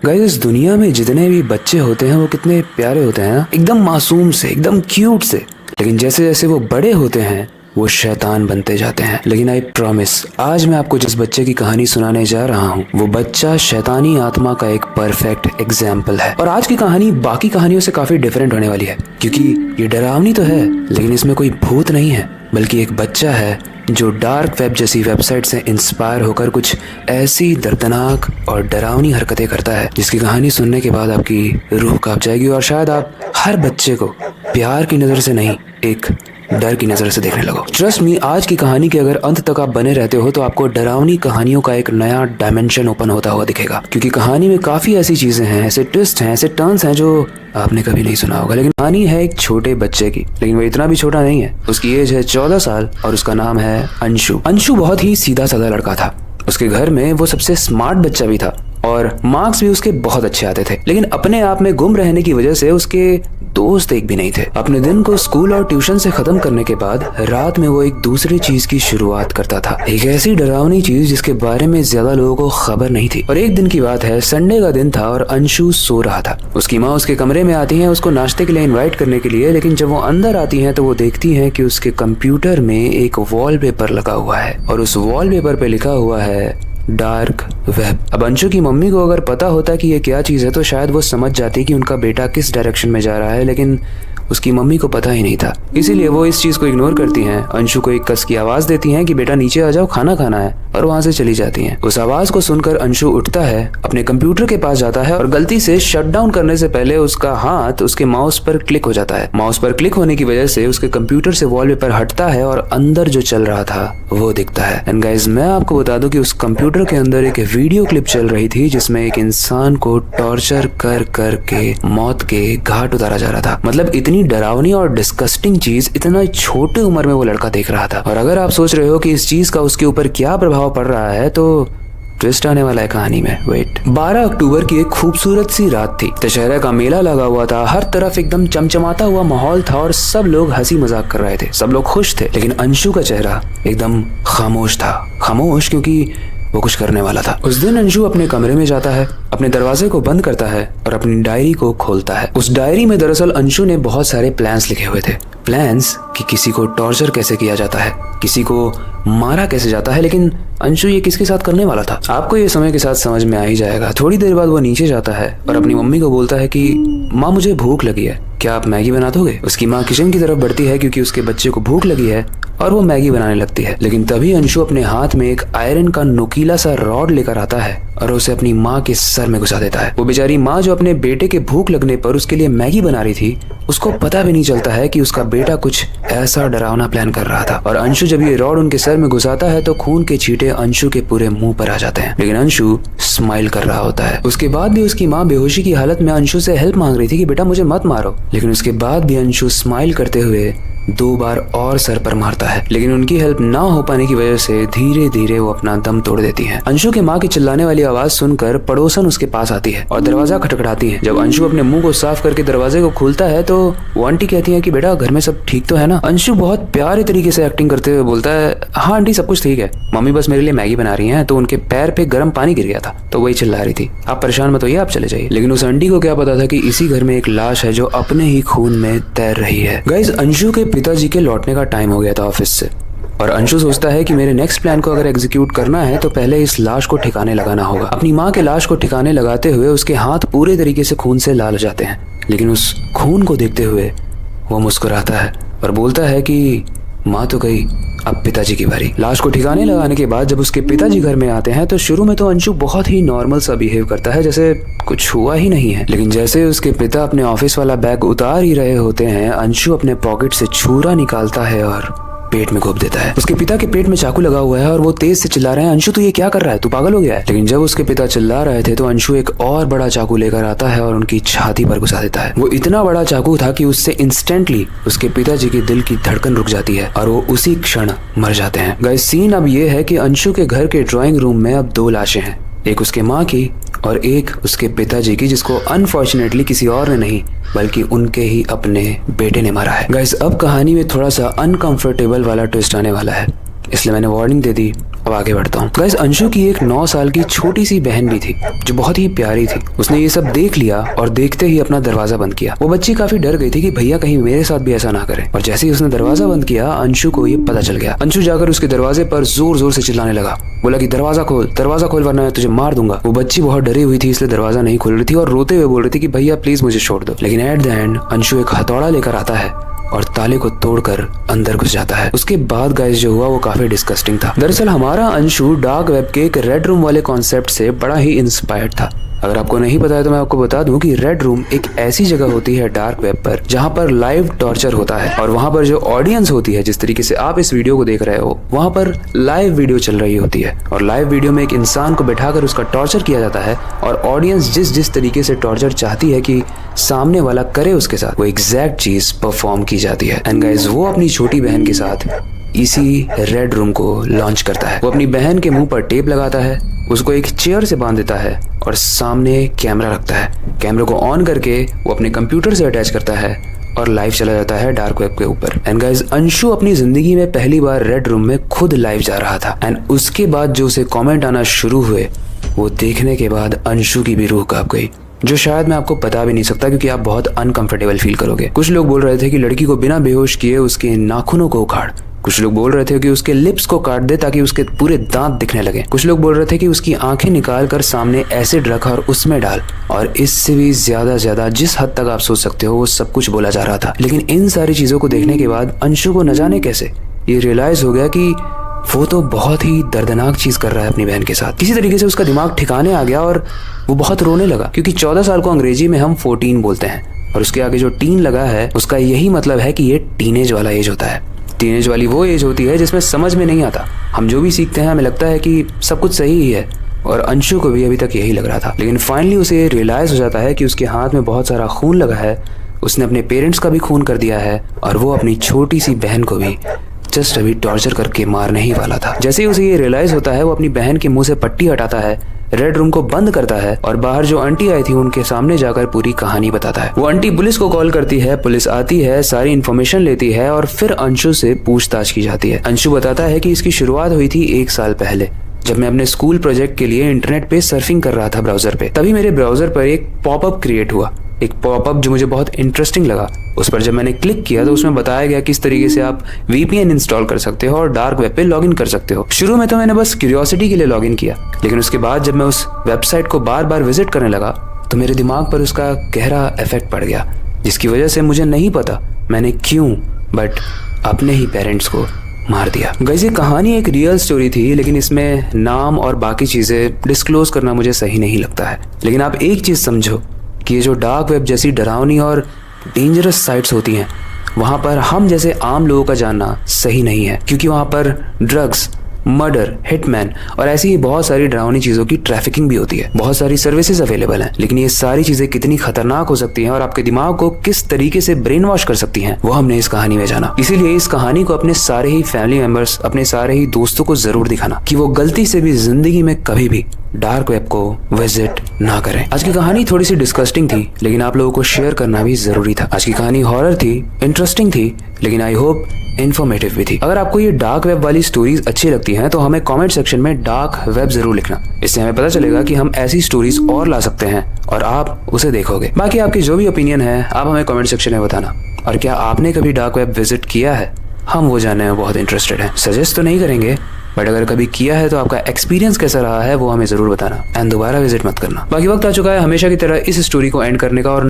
Guys, इस दुनिया में जितने भी बच्चे होते हैं वो कितने प्यारे होते हैं ना, एकदम मासूम से, एकदम क्यूट से। लेकिन जैसे जैसे वो बड़े होते हैं वो शैतान बनते जाते हैं। लेकिन आई प्रॉमिस, आज मैं आपको जिस बच्चे की कहानी सुनाने जा रहा हूँ वो बच्चा शैतानी आत्मा का एक परफेक्ट एग्जाम्पल है। और आज की कहानी बाकी कहानियों से काफी डिफरेंट होने वाली है, क्योंकि ये डरावनी तो है लेकिन इसमें कोई भूत नहीं है, बल्कि एक बच्चा है जो डार्क वेब जैसी वेबसाइट से इंस्पायर होकर कुछ ऐसी दर्दनाक और डरावनी हरकतें करता है जिसकी कहानी सुनने के बाद आपकी रूह कांप जाएगी और शायद आप हर बच्चे को प्यार की नज़र से नहीं, एक डर की नज़र से देखने लगो। ट्रस्ट मी, आज की कहानी के अगर अंत तक आप बने रहते हो तो आपको डरावनी कहानियों का एक नया डायमेंशन ओपन होता हुआ दिखेगा, क्योंकि कहानी में काफ़ी ऐसी चीज़ें हैं, ऐसे ट्विस्ट हैं, ऐसे टर्न्स हैं जो आपने कभी नहीं सुना होगा। लेकिन कहानी है एक छोटे बच्चे की, लेकिन वो इतना भी छोटा नहीं है। उसकी एज है 14 साल और उसका नाम है अंशु। अंशु बहुत ही सीधा साधा लड़का था। उसके घर में वो सबसे स्मार्ट बच्चा भी था और मार्क्स भी उसके बहुत अच्छे आते थे, लेकिन अपने आप में गुम रहने की वजह से उसके दोस्त एक भी नहीं थे। अपने दिन को स्कूल और ट्यूशन से खत्म करने के बाद रात में वो एक दूसरी चीज की शुरुआत करता था, एक ऐसी डरावनी चीज जिसके बारे में ज्यादा लोगों को खबर नहीं थी। और एक दिन की बात है, संडे का दिन था और अंशु सो रहा था। उसकी माँ उसके कमरे में आती है उसको नाश्ते के लिए इन्वाइट करने के लिए, लेकिन जब वो अंदर आती है तो वो देखती है कि उसके कंप्यूटर में एक वॉलपेपर लगा हुआ है और उस वॉलपेपर पे लिखा हुआ है डार्क वेब। अब अंशु की मम्मी को अगर पता होता कि ये क्या चीज़ है तो शायद वो समझ जाती कि उनका बेटा किस डायरेक्शन में जा रहा है, लेकिन उसकी मम्मी को पता ही नहीं था, इसीलिए वो इस चीज़ को इग्नोर करती हैं। अंशु को एक कस की आवाज़ देती हैं कि बेटा नीचे आ जाओ, खाना खाना है, और वहाँ से चली जाती हैं। उस आवाज़ को सुनकर अंशु उठता है, अपने कंप्यूटर के पास जाता है और गलती से शट डाउन करने से पहले उसका हाथ उसके माउस पर क्लिक हो जाता है। माउस पर क्लिक होने की वजह से उसके कंप्यूटर से वॉलपेपर हटता है और अंदर जो चल रहा था वो दिखता है। एंड गाइस, मैं आपको बता दूं कि उस कंप्यूटर के अंदर एक वीडियो क्लिप चल रही थी जिसमें एक इंसान को टॉर्चर कर कर के मौत के घाट उतारा जा रहा था। मतलब इतनी डरावनी और डिस्कस्टिंग चीज इतना छोटे उम्र में वो लड़का देख रहा था। और अगर आप सोच रहे हो कि इस चीज का उसके ऊपर क्या प्रभाव पड़ रहा है तो ट्विस्ट आने वाला है कहानी में। वेट। 12 अक्टूबर की एक खूबसूरत सी रात थी। दशहरा का मेला लगा हुआ था, हर तरफ एकदम चमचमाता हुआ माहौल था और सब लोग हंसी मजाक कर रहे थे, सब लोग खुश थे। लेकिन अंशु का चेहरा एकदम खामोश था। खामोश क्योंकि वो कुछ करने वाला था। उस दिन अंशु अपने कमरे में जाता है, अपने दरवाजे को बंद करता है और अपनी डायरी को खोलता है। उस डायरी में दरअसल अंशु ने बहुत सारे प्लान्स लिखे हुए थे। प्लान्स कि किसी को टॉर्चर कैसे किया जाता है, किसी को मारा कैसे जाता है। लेकिन अंशु ये किसके साथ करने वाला था, आपको ये समय के साथ समझ में आ ही जाएगा। थोड़ी देर बाद वो नीचे जाता है और अपनी मम्मी को बोलता है कि माँ, मुझे भूख लगी है, क्या आप मैगी बना दोगे। उसकी माँ किचन की तरफ बढ़ती है क्योंकि उसके बच्चे को भूख लगी है और वो मैगी बनाने लगती है। लेकिन तभी अंशु अपने हाथ में एक आयरन का नुकीला सा रॉड लेकर आता है और उसे अपनी माँ के सर में घुसा देता है। वो बेचारी माँ जो अपने बेटे के भूख लगने पर उसके लिए मैगी बना रही थी, उसको पता भी नहीं चलता है कि उसका बेटा कुछ ऐसा डरावना प्लान कर रहा था। और अंशु जब ये रॉड उनके सर में घुसाता है तो खून के छींटे अंशु के पूरे मुंह पर आ जाते हैं, लेकिन अंशु स्माइल कर रहा होता है। उसके बाद भी उसकी माँ बेहोशी की हालत में अंशु से हेल्प मांग रही थी कि बेटा मुझे मत मारो, लेकिन उसके बाद भी अंशु स्माइल करते हुए 2 बार और सर पर मारता है। लेकिन उनकी हेल्प ना हो पाने की वजह से धीरे धीरे वो अपना दम तोड़ देती हैं। अंशु के माँ की चिल्लाने वाली आवाज सुनकर पड़ोसन उसके पास आती है और दरवाजा खटखटाती है। जब अंशु अपने मुंह को साफ करके दरवाजे को खोलता है तो वो आंटी कहती है कि बेटा घर में सब ठीक तो है ना। अंशु बहुत प्यारे तरीके से एक्टिंग करते हुए बोलता है, हाँ आंटी सब कुछ ठीक है, मम्मी बस मेरे लिए मैगी बना रही है। तो उनके पैर पे गर्म पानी गिर गया था तो वही चिल्ला रही थी, आप परेशान मत होइए, आप चले जाइए। लेकिन उस आंटी को क्या पता था कि इसी घर में एक लाश है जो अपने ही खून में तैर रही है। गाइस, अंशु के पिताजी के लौटने का टाइम हो गया था ऑफिस से और अंशु सोचता है कि मेरे नेक्स्ट प्लान को अगर एग्जीक्यूट करना है तो पहले इस लाश को ठिकाने लगाना होगा। अपनी माँ के लाश को ठिकाने लगाते हुए उसके हाथ पूरे तरीके से खून से लाल हो जाते हैं, लेकिन उस खून को देखते हुए वो मुस्कुराता है और बोलता है कि माँ तो गई, अब पिताजी की बारी। लाश को ठिकाने लगाने के बाद जब उसके पिताजी घर में आते हैं तो शुरू में तो अंशु बहुत ही नॉर्मल सा बिहेव करता है, जैसे कुछ हुआ ही नहीं है। लेकिन जैसे उसके पिता अपने ऑफिस वाला बैग उतार ही रहे होते हैं, अंशु अपने पॉकेट से छुरा निकालता है और पेट में घोप देता है। उसके पिता के पेट में चाकू लगा हुआ है और वो तेज से चिल्ला रहे हैं, अंशु तू ये क्या कर रहा है, तू पागल हो गया है। लेकिन जब उसके पिता चिल्ला रहे थे तो अंशु एक और बड़ा चाकू लेकर आता है और उनकी छाती पर घुसा देता है। वो इतना बड़ा चाकू था कि उससे इंस्टेंटली उसके पिताजी के दिल की धड़कन रुक जाती है और वो उसी क्षण मर जाते हैं। गाइस, सीन अब ये है कि अंशु के घर के ड्राइंग रूम में अब 2 लाशें हैं, एक उसके माँ की और एक उसके पिताजी की, जिसको अनफॉर्चुनेटली किसी और ने नहीं बल्कि उनके ही अपने बेटे ने मारा है। गाइस, अब कहानी में थोड़ा सा अनकंफर्टेबल वाला ट्विस्ट आने वाला है। इसलिए मैंने वार्निंग दे दी। अब आगे बढ़ता हूँ। गाइस, अंशु की एक 9 साल की छोटी सी बहन भी थी जो बहुत ही प्यारी थी। उसने ये सब देख लिया और देखते ही अपना दरवाजा बंद किया। वो बच्ची काफी डर गई थी कि भैया कहीं मेरे साथ भी ऐसा ना करे, और जैसे ही उसने दरवाजा बंद किया अंशु को ये पता चल गया। अंशु जाकर उसके दरवाजे पर जोर जोर से चिल्लाने लगा, बोला कि दरवाजा खोल वरना मैं तुझे मार दूंगा। वो बच्ची बहुत डरी हुई थी इसलिए दरवाजा नहीं खोल रही थी और रोते हुए बोल रही थी कि भैया प्लीज मुझे छोड़ दो। लेकिन एट द एंड अंशु एक हथौड़ा लेकर आता है और ताले को तोड़कर अंदर घुस जाता है। उसके बाद गाइस जो हुआ वो काफी डिस्कस्टिंग था। दरअसल हमारा अंशु डार्क वेब के एक रेड रूम वाले कॉन्सेप्ट से बड़ा ही इंस्पायर्ड था। अगर आपको नहीं पता है तो मैं आपको बता दूं कि रेड रूम एक ऐसी जगह होती है डार्क वेब पर जहां पर लाइव टॉर्चर होता है, और वहां पर जो ऑडियंस होती है, जिस तरीके से आप इस वीडियो को देख रहे हो, वहां पर लाइव वीडियो चल रही होती है और लाइव वीडियो में एक इंसान को बैठाकर उसका टॉर्चर किया जाता है और ऑडियंस जिस तरीके से टॉर्चर चाहती है कि सामने वाला करे उसके साथ, वो एग्जैक्ट चीज परफॉर्म की जाती है। एंड गाइस, वो अपनी छोटी बहन के साथ इसी रेड रूम को लॉन्च करता है। वो अपनी बहन के मुंह पर टेप लगाता है, उसको एक चेयर से बांध देता है और सामने कैमरा रखता है। कैमरे को ऑन करके वो अपने कंप्यूटर से अटैच करता है और लाइव चला जाता है डार्क वेब के ऊपर। एंड गाइस, अंशु अपनी जिंदगी में पहली बार रेड रूम में खुद लाइव जा रहा था। एंड उसके बाद जो उसे कमेंट आना शुरू हुए, वो देखने के बाद अंशु की भी रूह कांप गई, जो शायद मैं आपको बता भी नहीं सकता क्योंकि आप बहुत अनकंफर्टेबल फील करोगे। कुछ लोग बोल रहे थे कि लड़की को बिना बेहोश किए उसके नाखूनों को उखाड़। कुछ लोग बोल रहे थे कि उसके लिप्स को काट दे ताकि उसके पूरे दांत दिखने लगे। कुछ लोग बोल रहे थे कि उसकी आंखें निकाल कर सामने एसिड रख और उसमें डाल, और इससे भी ज्यादा जिस हद तक आप सोच सकते हो वो सब कुछ बोला जा रहा था। लेकिन इन सारी चीजों को देखने के बाद अंशु को न जाने कैसे ये रियलाइज हो गया कि वो तो बहुत ही दर्दनाक चीज कर रहा है अपनी बहन के साथ। किसी तरीके से उसका दिमाग ठिकाने आ गया और वो बहुत रोने लगा, क्योंकि 14 साल को अंग्रेजी में हम 14 बोलते हैं और उसके आगे जो टीन लगा है उसका यही मतलब है कि ये टीनेज वाला एज होता है। टीनेज वाली वो एज होती है जिसमें समझ में नहीं आता, हम जो भी सीखते हैं हमें लगता है कि सब कुछ सही ही है, और अंशु को भी अभी तक यही लग रहा था। लेकिन फाइनली उसे रियलाइज हो जाता है कि उसके हाथ में बहुत सारा खून लगा है, उसने अपने पेरेंट्स का भी खून कर दिया है और वो अपनी छोटी सी बहन को भी जस्ट अभी टॉर्चर करके मारने ही वाला था। जैसे ही उसे ये रियलाइज होता है वो अपनी बहन के मुंह से पट्टी हटाता है, रेड रूम को बंद करता है और बाहर जो आंटी आई थी उनके सामने जाकर पूरी कहानी बताता है। वो आंटी पुलिस को कॉल करती है, पुलिस आती है, सारी इन्फॉर्मेशन लेती है और फिर अंशु से पूछताछ की जाती है। अंशु बताता है कि इसकी शुरुआत हुई थी 1 साल पहले, जब मैं अपने स्कूल प्रोजेक्ट के लिए इंटरनेट पे सर्फिंग कर रहा था ब्राउजर पे। तभी मेरे ब्राउजर पर एक पॉपअप क्रिएट हुआ, एक पॉपअप जो मुझे बहुत इंटरेस्टिंग लगा। उस पर जब मैंने क्लिक किया तो उसमें बताया गया किस तरीके से आप VPN इंस्टॉल कर सकते हो और डार्क वेब पे लॉगिन कर सकते हो। शुरू में तो मैंने बस क्यूरियोसिटी के लिए लॉगिन किया, लेकिन उसके बाद जब मैं उस वेबसाइट को बार बार विजिट करने लगा तो मेरे दिमाग पर उसका गहरा इफेक्ट पड़ गया, जिसकी वजह से मुझे नहीं पता मैंने क्यों बट अपने ही पेरेंट्स को मार दिया। गाइस, ये कहानी एक रियल स्टोरी थी, लेकिन इसमें नाम और बाकी चीजें डिस्क्लोज करना मुझे सही नहीं लगता है। लेकिन आप एक चीज समझो कि ये जो डार्क वेब जैसी डरावनी और डेंजरस साइट्स होती हैं, वहां पर हम जैसे आम लोगों का जानना सही नहीं है, क्योंकि वहां पर ड्रग्स, मर्डर, हिटमैन और ऐसी ही बहुत सारी डरावनी चीजों की ट्रैफिकिंग भी होती है। बहुत सारी सर्विसेज अवेलेबल हैं, लेकिन ये सारी चीजें कितनी खतरनाक हो सकती हैं और आपके दिमाग को किस तरीके से ब्रेन वॉश कर सकती हैं, वो हमने इस कहानी में जाना। इसीलिए इस कहानी को अपने सारे ही फैमिली मेंबर्स, अपने सारे ही दोस्तों को जरूर दिखाना कि वो गलती से भी जिंदगी में कभी भी डार्क वेब को विजिट ना करें। आज की कहानी थोड़ी सी डिस्कस्टिंग थी, लेकिन आप लोगों को शेयर करना भी जरूरी था। आज की कहानी हॉरर थी, इंटरेस्टिंग थी, लेकिन आई होप इन्फॉर्मेटिव भी थी। अगर आपको ये डार्क वेब वाली स्टोरीज अच्छी लगती हैं तो हमें कमेंट सेक्शन में डार्क वेब जरूर लिखना। इससे हमें पता चलेगा कि हम ऐसी स्टोरीज और ला सकते हैं और आप उसे देखोगे। बाकी आपकी जो भी ओपिनियन है आप हमें कमेंट सेक्शन में बताना। और क्या आपने कभी डार्क वेब विजिट किया है? हम वो जानने में बहुत इंटरेस्टेड हैं। सजेस्ट तो नहीं करेंगे, बट अगर कभी किया है तो आपका एक्सपीरियंस कैसा रहा है वो हमें जरूर बताना। एंड दोबारा विजिट मत करना। बाकी वक्त आ चुका है हमेशा की तरह इस स्टोरी को एंड करने का, और